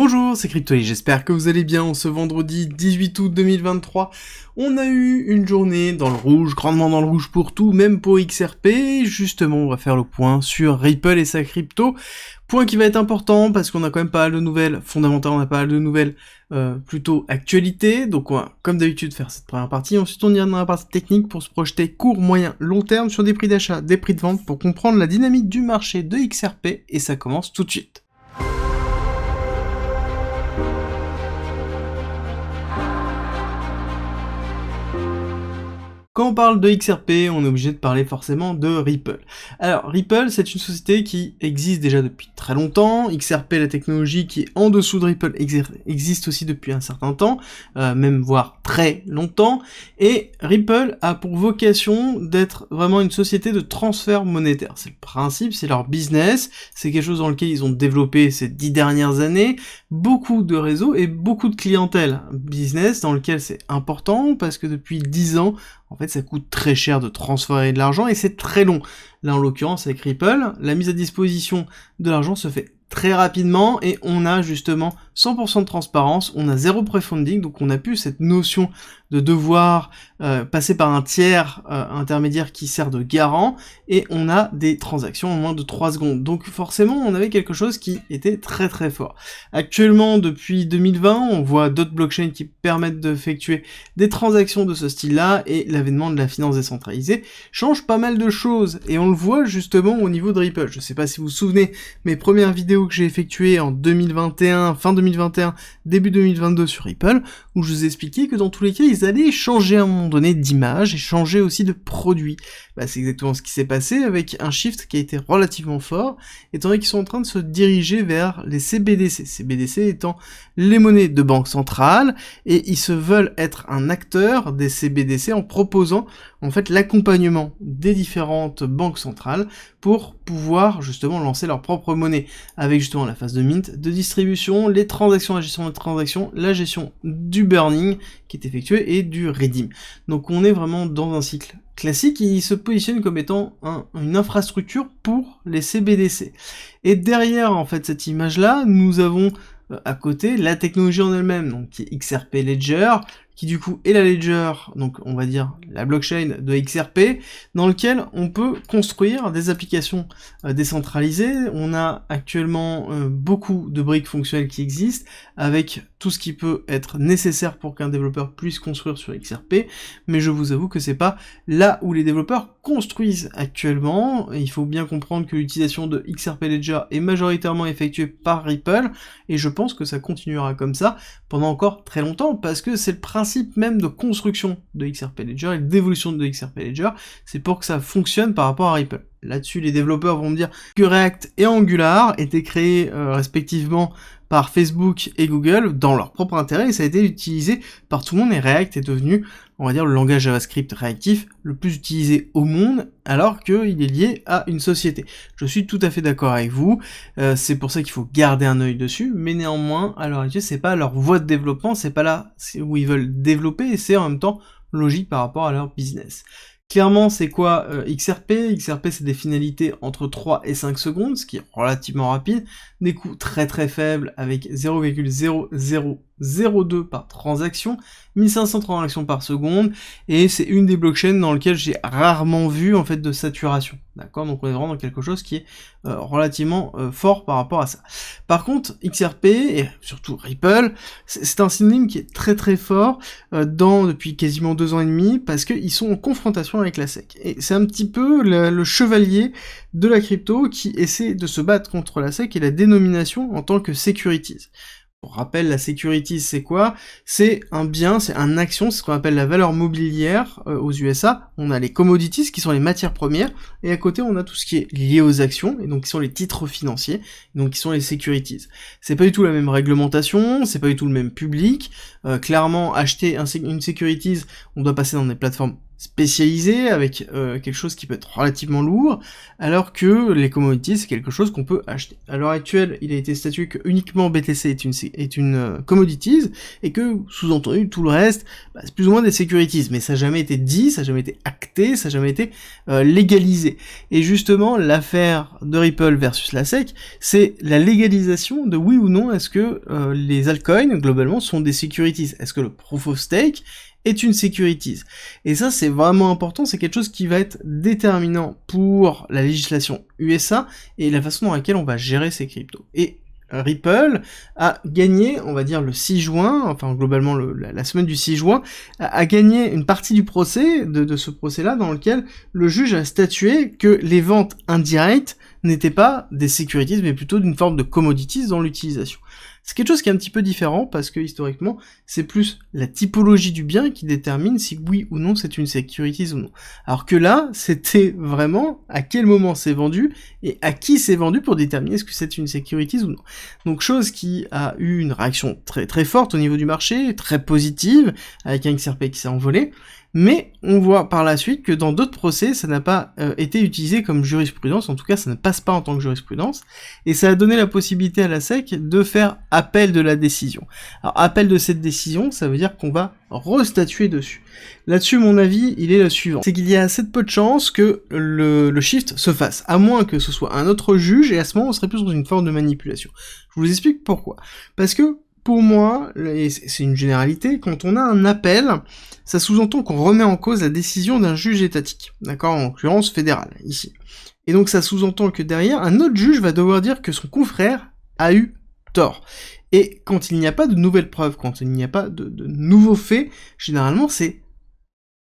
Bonjour, c'est Cryptoly, j'espère que vous allez bien. Ce vendredi 18 août 2023, on a eu une journée dans le rouge, grandement dans le rouge pour tout, même pour XRP. Justement, on va faire le point sur Ripple et sa crypto. Point qui va être important parce qu'on a quand même pas mal de nouvelles fondamentales, on a pas mal de nouvelles plutôt actualité. Donc on va, comme d'habitude, faire cette première partie. Ensuite, on ira dans la partie technique pour se projeter court, moyen, long terme sur des prix d'achat, des prix de vente pour comprendre la dynamique du marché de XRP. Et ça commence tout de suite. Quand on parle de XRP, on est obligé de parler forcément de Ripple. Alors, Ripple, c'est une société qui existe déjà depuis très longtemps. XRP, la technologie qui est en dessous de Ripple, existe aussi depuis un certain temps, même voire très longtemps. Et Ripple a pour vocation d'être vraiment une société de transfert monétaire. C'est le principe, c'est leur business, c'est quelque chose dans lequel ils ont développé ces 10 dernières années, beaucoup de réseaux et beaucoup de clientèle. Business dans lequel c'est important parce que depuis 10 ans, en fait, ça coûte très cher de transférer de l'argent et c'est très long. Là, en l'occurrence, avec Ripple, la mise à disposition de l'argent se fait très rapidement et on a justement 100% de transparence, on a zéro pre-funding, donc on a plus cette notion de devoir passer par un tiers intermédiaire qui sert de garant, et on a des transactions en moins de 3 secondes. Donc forcément, on avait quelque chose qui était très très fort. Actuellement, depuis 2020, on voit d'autres blockchains qui permettent d'effectuer des transactions de ce style-là, et l'avènement de la finance décentralisée change pas mal de choses, et on le voit justement au niveau de Ripple. Je sais pas si vous vous souvenez, mes premières vidéos que j'ai effectuées en 2021, fin 2021, début 2022 sur Ripple, où je vous expliquais que dans tous les cas, ils allaient changer à un moment donné d'image et changer aussi de produit. Bah, c'est exactement ce qui s'est passé avec un shift qui a été relativement fort, étant donné qu'ils sont en train de se diriger vers les CBDC. CBDC étant les monnaies de banque centrale, et ils se veulent être un acteur des CBDC en proposant en fait l'accompagnement des différentes banques centrales pour pouvoir justement lancer leur propre monnaie, avec justement la phase de mint, de distribution, les transactions, la gestion des transactions, la gestion du burning qui est effectué et du redeem. Donc on est vraiment dans un cycle classique, il se positionne comme étant une infrastructure pour les CBDC. Et derrière en fait cette image-là, nous avons à côté la technologie en elle-même, donc qui est XRP Ledger, qui du coup est la Ledger, donc on va dire la blockchain de XRP, dans lequel on peut construire des applications décentralisées. On a actuellement beaucoup de briques fonctionnelles qui existent, avec tout ce qui peut être nécessaire pour qu'un développeur puisse construire sur XRP, mais je vous avoue que c'est pas là où les développeurs construisent actuellement. Il faut bien comprendre que l'utilisation de XRP Ledger est majoritairement effectuée par Ripple, et je pense que ça continuera comme ça pendant encore très longtemps, parce que c'est le principe même de construction de XRP Ledger et d'évolution de XRP Ledger, c'est pour que ça fonctionne par rapport à Ripple. Là-dessus, les développeurs vont me dire que React et Angular étaient créés respectivement par Facebook et Google dans leur propre intérêt, et ça a été utilisé par tout le monde, et React est devenu, on va dire, le langage JavaScript réactif le plus utilisé au monde, alors qu'il est lié à une société. Je suis tout à fait d'accord avec vous, c'est pour ça qu'il faut garder un œil dessus, mais néanmoins, à l'heure actuelle, c'est pas leur voie de développement, c'est pas là où ils veulent développer, et c'est en même temps logique par rapport à leur business. Clairement, c'est quoi XRP? XRP, c'est des finalités entre 3 et 5 secondes, ce qui est relativement rapide, des coûts très très faibles avec 0,0002 par transaction, 1500 transactions par seconde, et c'est une des blockchains dans lesquelles j'ai rarement vu en fait de saturation. D'accord? Donc on est vraiment dans quelque chose qui est relativement fort par rapport à ça. Par contre, XRP, et surtout Ripple, c'est un synonyme qui est très très fort depuis quasiment 2 ans et demi, parce qu'ils sont en confrontation avec la SEC. Et c'est un petit peu le chevalier de la crypto qui essaie de se battre contre la SEC et la dénomination en tant que securities. Pour rappel, la securities, c'est quoi? C'est un bien, c'est un action, c'est ce qu'on appelle la valeur mobilière aux USA. On a les commodities, qui sont les matières premières, et à côté, on a tout ce qui est lié aux actions, et donc qui sont les titres financiers, donc qui sont les securities. C'est pas du tout la même réglementation, c'est pas du tout le même public. Clairement, acheter une securities, on doit passer dans des plateformes spécialisé, avec quelque chose qui peut être relativement lourd, alors que les commodities, c'est quelque chose qu'on peut acheter. À l'heure actuelle, il a été statué que uniquement BTC est une commodities, et que, sous-entendu, tout le reste, bah, c'est plus ou moins des securities, mais ça n'a jamais été dit, ça n'a jamais été acté, ça n'a jamais été légalisé. Et justement, l'affaire de Ripple versus la SEC, c'est la légalisation de oui ou non, est-ce que les altcoins, globalement, sont des securities? Est-ce que le proof of stake est une securities. Et ça, c'est vraiment important, c'est quelque chose qui va être déterminant pour la législation USA et la façon dans laquelle on va gérer ces cryptos. Et Ripple a gagné, on va dire le 6 juin, enfin globalement la semaine du 6 juin, a gagné une partie du procès, de ce procès-là, dans lequel le juge a statué que les ventes indirectes n'étaient pas des securities, mais plutôt d'une forme de commodities dans l'utilisation. C'est quelque chose qui est un petit peu différent, parce que historiquement, c'est plus la typologie du bien qui détermine si oui ou non c'est une securities ou non. Alors que là, c'était vraiment à quel moment c'est vendu, et à qui c'est vendu pour déterminer est-ce que c'est une securities ou non. Donc chose qui a eu une réaction très très forte au niveau du marché, très positive, avec un XRP qui s'est envolé, mais on voit par la suite que dans d'autres procès, ça n'a pas été utilisé comme jurisprudence, en tout cas ça ne passe pas en tant que jurisprudence, et ça a donné la possibilité à la SEC de faire appel de la décision. Alors appel de cette décision, ça veut dire qu'on va restatuer dessus. Là-dessus, mon avis, il est le suivant. C'est qu'il y a assez de peu de chances que le shift se fasse, à moins que ce soit un autre juge, et à ce moment, on serait plus dans une forme de manipulation. Je vous explique pourquoi. Parce que, pour moi, et c'est une généralité, quand on a un appel, ça sous-entend qu'on remet en cause la décision d'un juge étatique, d'accord, en l'occurrence fédéral, ici. Et donc ça sous-entend que derrière, un autre juge va devoir dire que son confrère a eu tort. Et quand il n'y a pas de nouvelles preuves, quand il n'y a pas de nouveaux faits, généralement c'est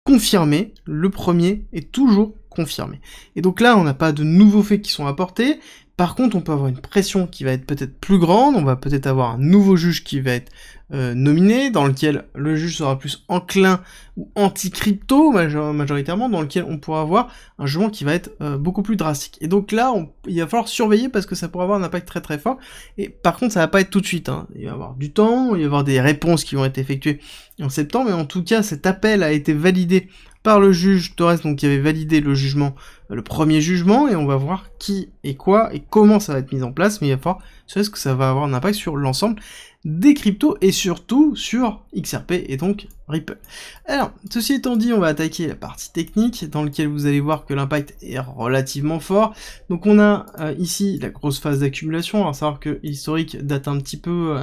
confirmé, le premier est toujours confirmé. Et donc là, on n'a pas de nouveaux faits qui sont apportés. Par contre, on peut avoir une pression qui va être peut-être plus grande, on va peut-être avoir un nouveau juge qui va être nominé, dans lequel le juge sera plus enclin ou anti-crypto majoritairement, dans lequel on pourra avoir un jugement qui va être beaucoup plus drastique. Et donc là, il va falloir surveiller parce que ça pourra avoir un impact très très fort, et par contre ça va pas être tout de suite, hein. Il va y avoir du temps, il va y avoir des réponses qui vont être effectuées en septembre, mais en tout cas cet appel a été validé par le juge Torres, donc qui avait validé le jugement, le premier jugement, et on va voir qui et quoi et comment ça va être mis en place, mais il va falloir savoir que ça va avoir un impact sur l'ensemble des cryptos et surtout sur XRP et donc Ripple. Alors, ceci étant dit, on va attaquer la partie technique dans laquelle vous allez voir que l'impact est relativement fort. Donc on a ici la grosse phase d'accumulation, alors savoir que l'historique date un petit peu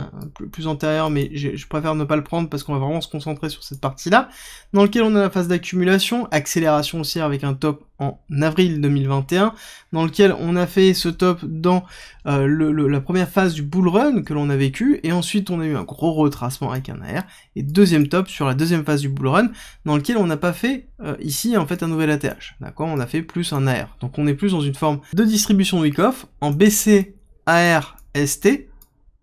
plus antérieur, mais je préfère ne pas le prendre parce qu'on va vraiment se concentrer sur cette partie-là, dans lequel on a la phase d'accumulation, accélération aussi avec un top en avril 2021, dans lequel on a fait ce top dans la première phase du bull run que l'on a vécu, et ensuite on a eu un gros retracement avec un AR, et deuxième top sur la deuxième phase du bull run, dans lequel on n'a pas fait ici en fait un nouvel ATH, d'accord, on a fait plus un AR, donc on est plus dans une forme de distribution de week-off, en BC, AR, ST,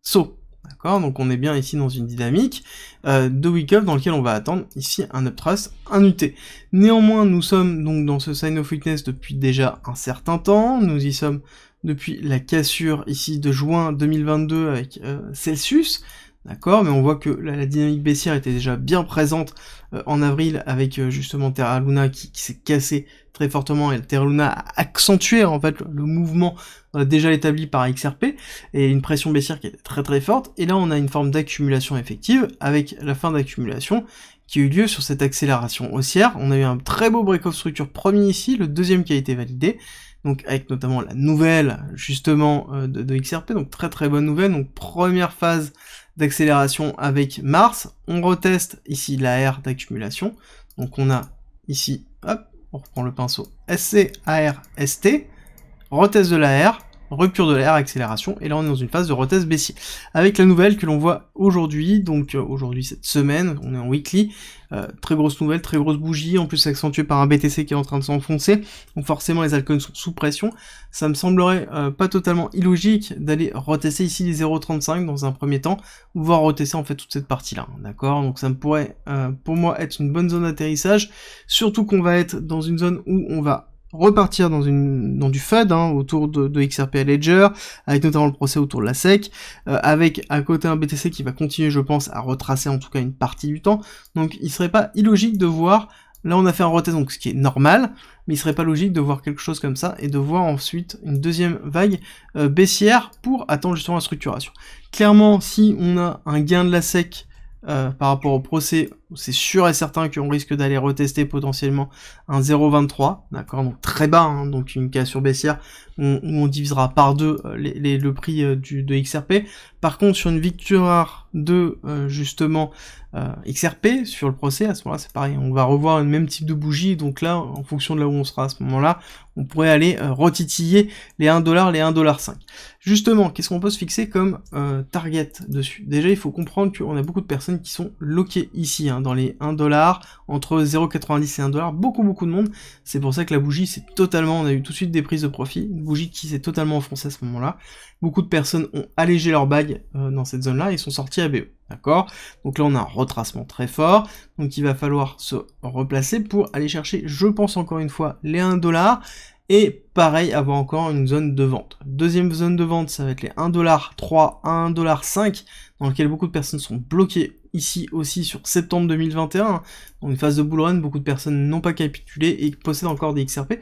SO, d'accord, donc on est bien ici dans une dynamique de week-off dans lequel on va attendre ici un uptrust, un UT. Néanmoins, nous sommes donc dans ce sign of weakness depuis déjà un certain temps, nous y sommes depuis la cassure ici de juin 2022 avec Celsius, d'accord, mais on voit que la dynamique baissière était déjà bien présente en avril avec justement Terra Luna qui s'est cassé très fortement, et Terra Luna a accentué en fait le mouvement déjà établi par XRP, et une pression baissière qui était très très forte, et là on a une forme d'accumulation effective avec la fin d'accumulation qui a eu lieu sur cette accélération haussière. On a eu un très beau break-off structure premier ici, le deuxième qui a été validé, donc avec notamment la nouvelle justement de XRP, donc très très bonne nouvelle, donc première phase d'accélération avec Mars, on reteste ici l'AR d'accumulation, donc on a ici, hop, on reprend le pinceau, SC, AR, ST, retest de l'AR, rupture de l'AR, accélération, et là on est dans une phase de retest baissier, avec la nouvelle que l'on voit aujourd'hui, donc aujourd'hui cette semaine, on est en weekly, très grosse nouvelle, très grosse bougie, en plus accentuée par un BTC qui est en train de s'enfoncer, donc forcément les altcoins sont sous pression. Ça me semblerait pas totalement illogique d'aller retester ici les 0.35 dans un premier temps, voire retester en fait toute cette partie-là, d'accord, donc ça me pourrait pour moi être une bonne zone d'atterrissage, surtout qu'on va être dans une zone où on va repartir dans du FUD autour de XRP Ledger, avec notamment le procès autour de la SEC, avec à côté un BTC qui va continuer, je pense, à retracer en tout cas une partie du temps, donc il serait pas illogique de voir Là, on a fait un retest, donc ce qui est normal, mais il serait pas logique de voir quelque chose comme ça et de voir ensuite une deuxième vague baissière pour attendre justement la structuration. Clairement, si on a un gain de la SEC par rapport au procès, c'est sûr et certain qu'on risque d'aller retester potentiellement un 0,23, d'accord, donc très bas, hein, donc une cassure baissière où on divisera par deux le prix de XRP. Par contre, sur une victoire de justement XRP sur le procès, à ce moment-là, c'est pareil, on va revoir le même type de bougie, donc là, en fonction de là où on sera à ce moment-là, on pourrait aller retitiller les 1$, les 1,5$. Justement, qu'est-ce qu'on peut se fixer comme target dessus? Déjà, il faut comprendre qu'on a beaucoup de personnes qui sont loquées ici, hein, dans les 1$, entre 0,90 et 1$, beaucoup de monde. C'est pour ça que la bougie, c'est totalement, on a eu tout de suite des prises de profit, une bougie qui s'est totalement enfoncée à ce moment-là. Beaucoup de personnes ont allégé leur bague dans cette zone-là et sont sortis à BE, d'accord? Donc là, on a un retracement très fort, donc il va falloir se replacer pour aller chercher, je pense encore une fois, les 1$, et pareil, avoir encore une zone de vente. Deuxième zone de vente, ça va être les 1,3$, 1,5$, dans lequel beaucoup de personnes sont bloquées ici aussi sur septembre 2021. Dans une phase de bull run, beaucoup de personnes n'ont pas capitulé et possèdent encore des XRP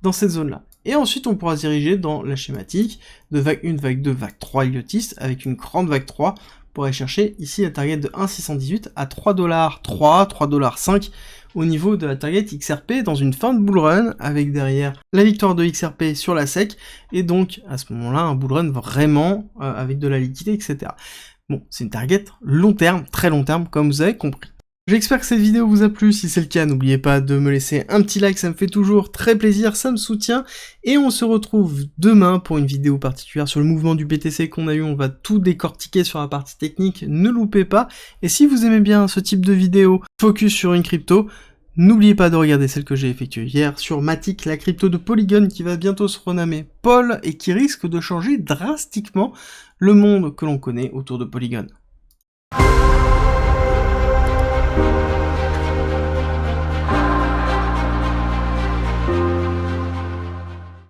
dans cette zone-là. Et ensuite, on pourra se diriger dans la schématique de vague 1, vague 2, vague 3 idiotiste, avec une grande vague 3, pour aller chercher ici la target de 1,618 à 3$, 3,5$ au niveau de la target XRP dans une fin de bull run, avec derrière la victoire de XRP sur la SEC, et donc à ce moment-là, un bull run vraiment avec de la liquidité, etc. Bon, c'est une target long terme, très long terme, comme vous avez compris. J'espère que cette vidéo vous a plu, si c'est le cas, n'oubliez pas de me laisser un petit like, ça me fait toujours très plaisir, ça me soutient, et on se retrouve demain pour une vidéo particulière sur le mouvement du BTC qu'on a eu, on va tout décortiquer sur la partie technique, ne loupez pas, et si vous aimez bien ce type de vidéo, focus sur une crypto, n'oubliez pas de regarder celle que j'ai effectuée hier sur Matic, la crypto de Polygon qui va bientôt se renommer Paul, et qui risque de changer drastiquement le monde que l'on connaît autour de Polygon.